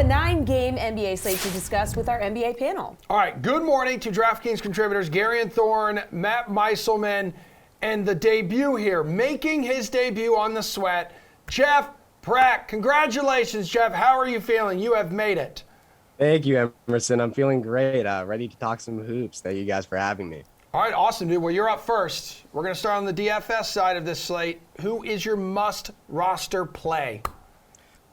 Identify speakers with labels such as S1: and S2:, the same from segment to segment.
S1: 9-game NBA slate to discuss with our NBA panel.
S2: All right, good morning to DraftKings contributors Garion Thorne, Matt Meiselman, and the debut here, making his debut on the sweat, Jeff Pratt. Congratulations, Jeff. How are you feeling? You have made it.
S3: Thank you, Emerson. I'm feeling great. Ready to talk some hoops. Thank you guys for having me.
S2: All right, awesome, dude. Well, you're up first. We're going to start on the DFS side of this slate. Who is your must roster play?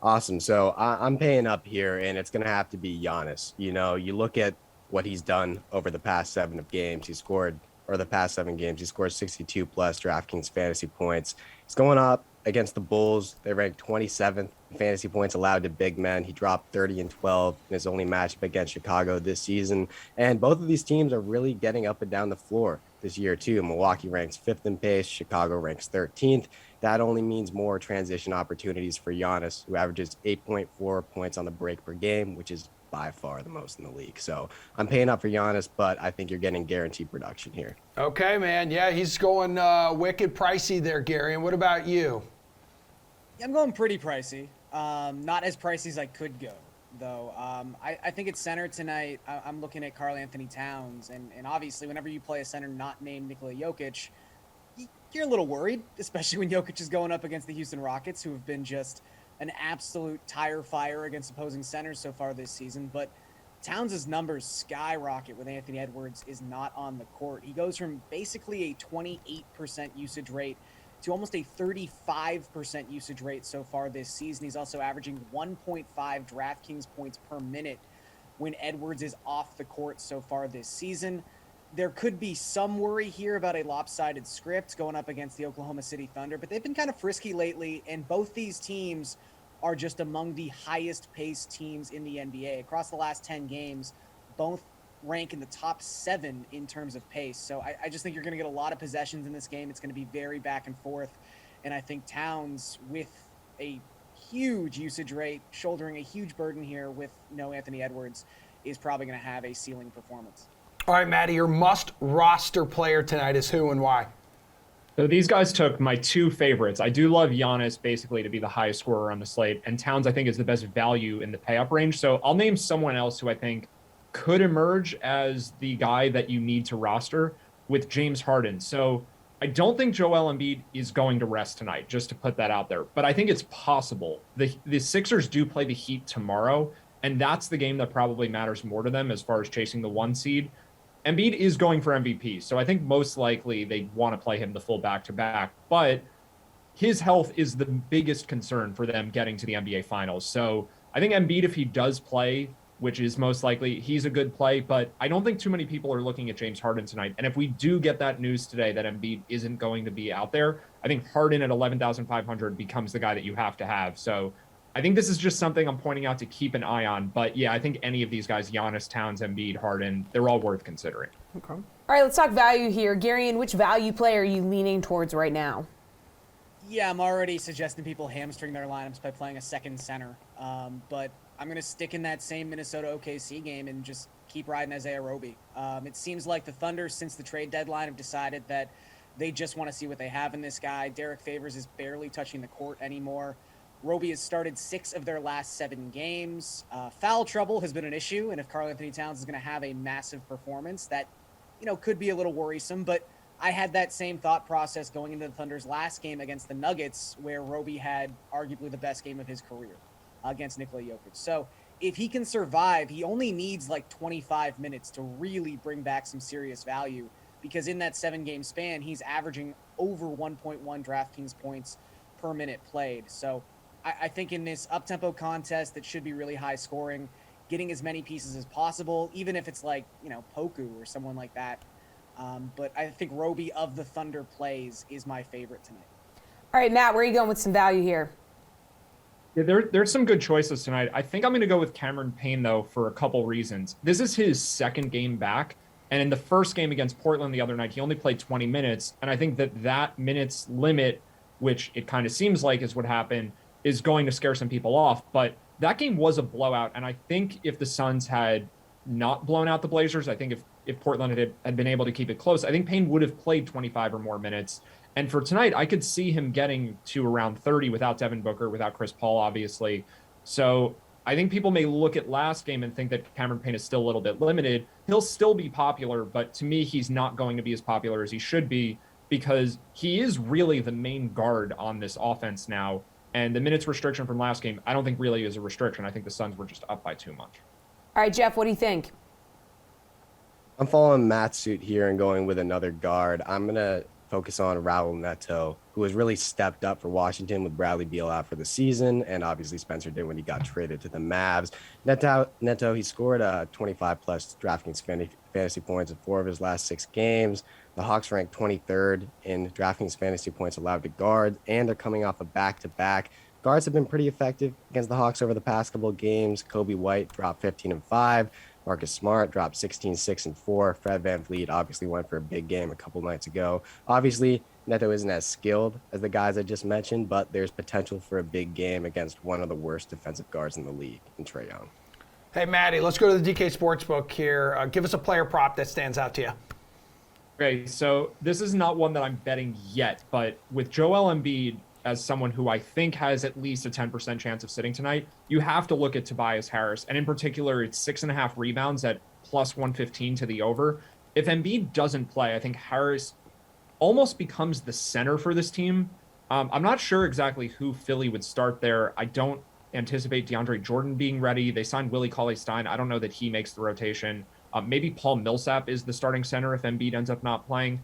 S3: Awesome. So I'm paying up here, and it's going to have to be Giannis. You know, you look at what he's done over the past 7 games. He scored 62 plus DraftKings fantasy points. He's going up against the Bulls. They ranked 27th in fantasy points allowed to big men. He dropped 30 and 12 in his only matchup against Chicago this season. And both of these teams are really getting up and down the floor this year too. Milwaukee ranks 5th in pace. Chicago ranks 13th. That only means more transition opportunities for Giannis, who averages 8.4 points on the break per game, which is by far the most in the league. So I'm paying up for Giannis, but I think you're getting guaranteed production here.
S2: Okay, man. Yeah, he's going wicked pricey there, Gary. And what about you?
S4: I'm going pretty pricey. Not as pricey as I could go, though. I think at center tonight, I'm looking at Karl-Anthony Towns. And obviously, whenever you play a center not named Nikola Jokic, you're a little worried, especially when Jokic is going up against the Houston Rockets, who have been just an absolute tire fire against opposing centers so far this season. But Towns' numbers skyrocket when Anthony Edwards is not on the court. He goes from basically a 28% usage rate to almost a 35% usage rate so far this season. He's also averaging 1.5 DraftKings points per minute when Edwards is off the court so far this season. There could be some worry here about a lopsided script going up against the Oklahoma City Thunder, but they've been kind of frisky lately, and both these teams are just among the highest paced teams in the NBA. Across the last 10 games, both rank in the top 7 in terms of pace. So I just think you're going to get a lot of possessions in this game. It's going to be very back and forth. And I think Towns, with a huge usage rate, shouldering a huge burden here with no Anthony Edwards, is probably going to have a ceiling performance.
S2: All right, Matty, your must roster player tonight is who and why?
S5: So these guys took my 2 favorites. I do love Giannis basically to be the highest scorer on the slate, and Towns I think is the best value in the pay-up range. So I'll name someone else who I think could emerge as the guy that you need to roster with James Harden. So I don't think Joel Embiid is going to rest tonight, just to put that out there. But I think it's possible. The Sixers do play the Heat tomorrow, and that's the game that probably matters more to them as far as chasing the 1 seed. Embiid is going for MVP, so I think most likely they want to play him the full back-to-back. But his health is the biggest concern for them getting to the NBA Finals. So I think Embiid, if he does play, which is most likely, he's a good play. But I don't think too many people are looking at James Harden tonight. And if we do get that news today that Embiid isn't going to be out there, I think Harden at 11,500 becomes the guy that you have to have. So I think this is just something I'm pointing out to keep an eye on. But yeah, I think any of these guys, Giannis, Towns, Embiid, Harden, they're all worth considering.
S1: Okay. All right, let's talk value here. Garion, which value play are you leaning towards right now?
S4: Yeah, I'm already suggesting people hamstring their lineups by playing a second center. But I'm going to stick in that same Minnesota OKC game and just keep riding Isaiah Roby. It seems like the Thunder, since the trade deadline, have decided that they just want to see what they have in this guy. Derek Favors is barely touching the court anymore. Roby has started 6 of their last 7 games. Foul trouble has been an issue, and if Karl-Anthony Towns is going to have a massive performance, that could be a little worrisome. But I had that same thought process going into the Thunder's last game against the Nuggets, where Roby had arguably the best game of his career against Nikola Jokic. So if he can survive, he only needs like 25 minutes to really bring back some serious value, because in that 7-game span, he's averaging over 1.1 DraftKings points per minute played. So I think in this up-tempo contest that should be really high scoring, getting as many pieces as possible, even if it's like, Poku or someone like that. But I think Roby of the Thunder plays is my favorite tonight.
S1: All right, Matt, where are you going with some value here?
S5: Yeah, there's some good choices tonight. I think I'm going to go with Cameron Payne, though, for a couple reasons. This is his 2nd game back, and in the first game against Portland the other night, he only played 20 minutes, and I think that minutes limit, which it kind of seems like is what happened, is going to scare some people off. But that game was a blowout, and I think if the Suns had not blown out the Blazers, I think if Portland had been able to keep it close, I think Payne would have played 25 or more minutes. And for tonight, I could see him getting to around 30 without Devin Booker, without Chris Paul, obviously. So I think people may look at last game and think that Cameron Payne is still a little bit limited. He'll still be popular, but to me, he's not going to be as popular as he should be because he is really the main guard on this offense now. And the minutes restriction from last game, I don't think really is a restriction. I think the Suns were just up by too much.
S1: All right, Jeff, what do you think?
S3: I'm following Matt's suit here and going with another guard. I'm going to focus on Raul Neto, who has really stepped up for Washington with Bradley Beal out for the season, and obviously Spencer did when he got traded to the Mavs. Neto, he scored 25-plus DraftKings fantasy points in 4 of his last 6 games. The Hawks ranked 23rd in DraftKings fantasy points allowed to guard, and they're coming off a back-to-back. Guards have been pretty effective against the Hawks over the past couple of games. Kobe White dropped 15-5. Marcus Smart dropped 16-6-4. Fred VanVleet obviously went for a big game a couple nights ago. Obviously, Neto isn't as skilled as the guys I just mentioned, but there's potential for a big game against one of the worst defensive guards in the league, in Trae Young.
S2: Hey, Maddie, let's go to the DK Sportsbook here. Give us a player prop that stands out to you.
S5: Okay, so this is not one that I'm betting yet, but with Joel Embiid as someone who I think has at least a 10% chance of sitting tonight, you have to look at Tobias Harris. And in particular, it's 6.5 rebounds at plus 115 to the over. If Embiid doesn't play, I think Harris almost becomes the center for this team. I'm not sure exactly who Philly would start there. I don't anticipate DeAndre Jordan being ready. They signed Willie Cauley-Stein. I don't know that he makes the rotation. Maybe Paul Millsap is the starting center if Embiid ends up not playing.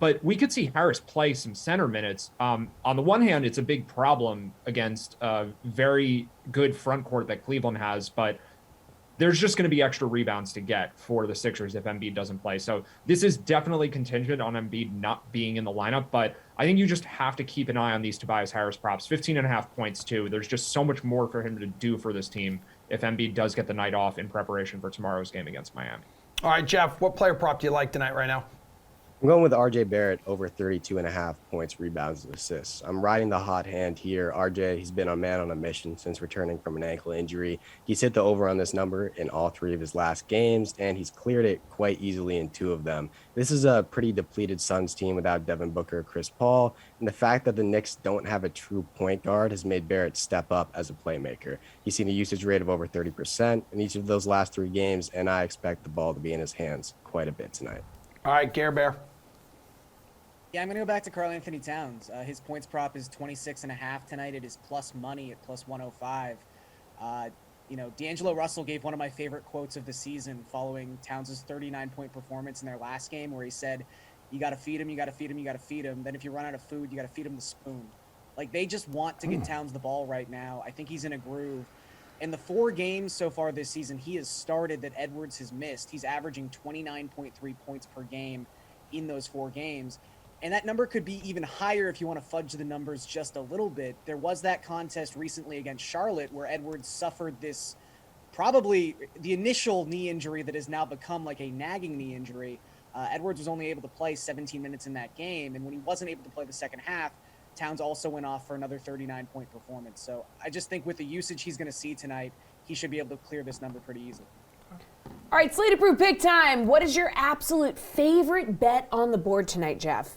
S5: But we could see Harris play some center minutes. On the one hand, it's a big problem against a very good front court that Cleveland has, but there's just going to be extra rebounds to get for the Sixers if Embiid doesn't play. So this is definitely contingent on Embiid not being in the lineup, but I think you just have to keep an eye on these Tobias Harris props. 15.5 points too. There's just so much more for him to do for this team if Embiid does get the night off in preparation for tomorrow's game against Miami.
S2: All right, Jeff, what player prop do you like tonight right now?
S3: I'm going with RJ Barrett over 32.5 points, rebounds, and assists. I'm riding the hot hand here. RJ, he's been a man on a mission since returning from an ankle injury. He's hit the over on this number in all 3 of his last games, and he's cleared it quite easily in 2 of them. This is a pretty depleted Suns team without Devin Booker or Chris Paul, and the fact that the Knicks don't have a true point guard has made Barrett step up as a playmaker. He's seen a usage rate of over 30% in each of those last 3 games, and I expect the ball to be in his hands quite a bit tonight.
S2: All right, Gare Bear.
S4: Yeah, I'm going to go back to Karl-Anthony Towns. His points prop is 26.5 tonight. It is plus money at plus 105. D'Angelo Russell gave one of my favorite quotes of the season following Towns' 39-point performance in their last game where he said, you got to feed him, you got to feed him, you got to feed him. Then if you run out of food, you got to feed him the spoon. Like, they just want to get Towns the ball right now. I think he's in a groove. In the 4 games so far this season, he has started that Edwards has missed. He's averaging 29.3 points per game in those 4 games. And that number could be even higher if you want to fudge the numbers just a little bit. There was that contest recently against Charlotte where Edwards suffered this, probably the initial knee injury that has now become like a nagging knee injury. Edwards was only able to play 17 minutes in that game. And when he wasn't able to play the second half, Towns also went off for another 39-point performance. So I just think with the usage he's going to see tonight, he should be able to clear this number pretty easily.
S1: All right, Slate Approved Pick time. What is your absolute favorite bet on the board tonight, Jeff?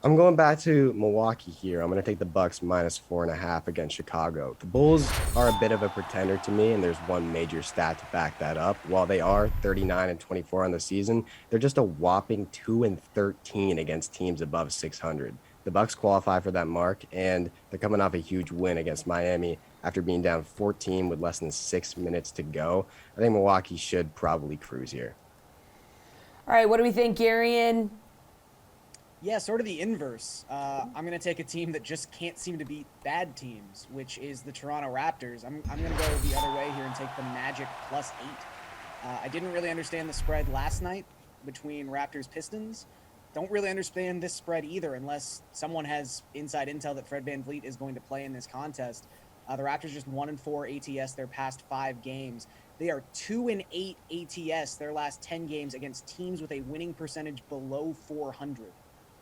S3: I'm going back to Milwaukee here. I'm going to take the Bucks minus 4.5 against Chicago. The Bulls are a bit of a pretender to me, and there's one major stat to back that up. While they are 39-24 on the season, they're just a whopping 2-13 against teams above 600. The Bucks qualify for that mark, and they're coming off a huge win against Miami after being down 14 with less than 6 minutes to go. I think Milwaukee should probably cruise here.
S1: All right, what do we think, Garion?
S4: Yeah, sort of the inverse. I'm going to take a team that just can't seem to beat bad teams, which is the Toronto Raptors. I'm going to go the other way here and take the Magic plus 8. I didn't really understand the spread last night between Raptors-Pistons. Don't really understand this spread either unless someone has inside intel that Fred VanVleet is going to play in this contest. The Raptors just 1-4 ATS their past 5 games. They are 2-8 ATS their last 10 games against teams with a winning percentage below 400.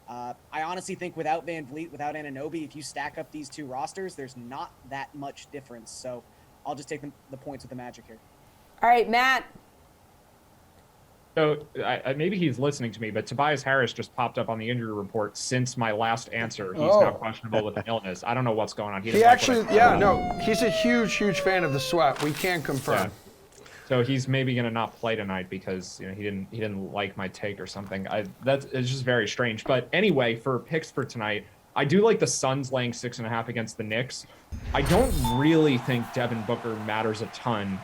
S4: I honestly think without VanVleet, without Anunoby, if you stack up these 2 rosters, there's not that much difference. So I'll just take the points with the Magic here.
S1: All right, Matt.
S5: So maybe he's listening to me, but Tobias Harris just popped up on the injury report since my last answer. He's now questionable with an illness. I don't know what's going on.
S2: He actually, he's a huge fan of the sweat. We can confirm.
S5: Yeah. So he's maybe going to not play tonight because he didn't like my take or something. It's just very strange. But anyway, for picks for tonight, I do like the Suns laying 6.5 against the Knicks. I don't really think Devin Booker matters a ton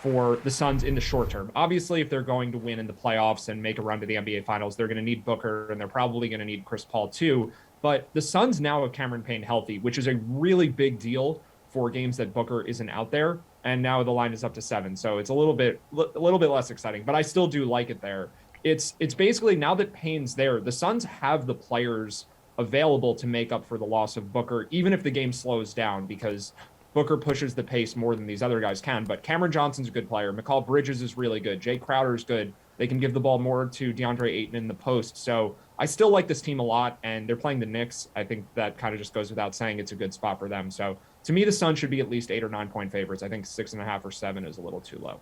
S5: for the Suns in the short term. Obviously, if they're going to win in the playoffs and make a run to the NBA Finals, they're going to need Booker, and they're probably going to need Chris Paul too. But the Suns now have Cameron Payne healthy, which is a really big deal for games that Booker isn't out there. And now the line is up to 7, so it's a little bit less exciting. But I still do like it there. It's basically, now that Payne's there, the Suns have the players available to make up for the loss of Booker, even if the game slows down, because Booker pushes the pace more than these other guys can. But Cameron Johnson's a good player. Mikal Bridges is really good. Jay Crowder's good. They can give the ball more to DeAndre Ayton in the post. So I still like this team a lot, and they're playing the Knicks. I think that kind of just goes without saying. It's a good spot for them. So to me, the Suns should be at least 8 or 9 point favorites. I think 6.5 or 7 is a little too low.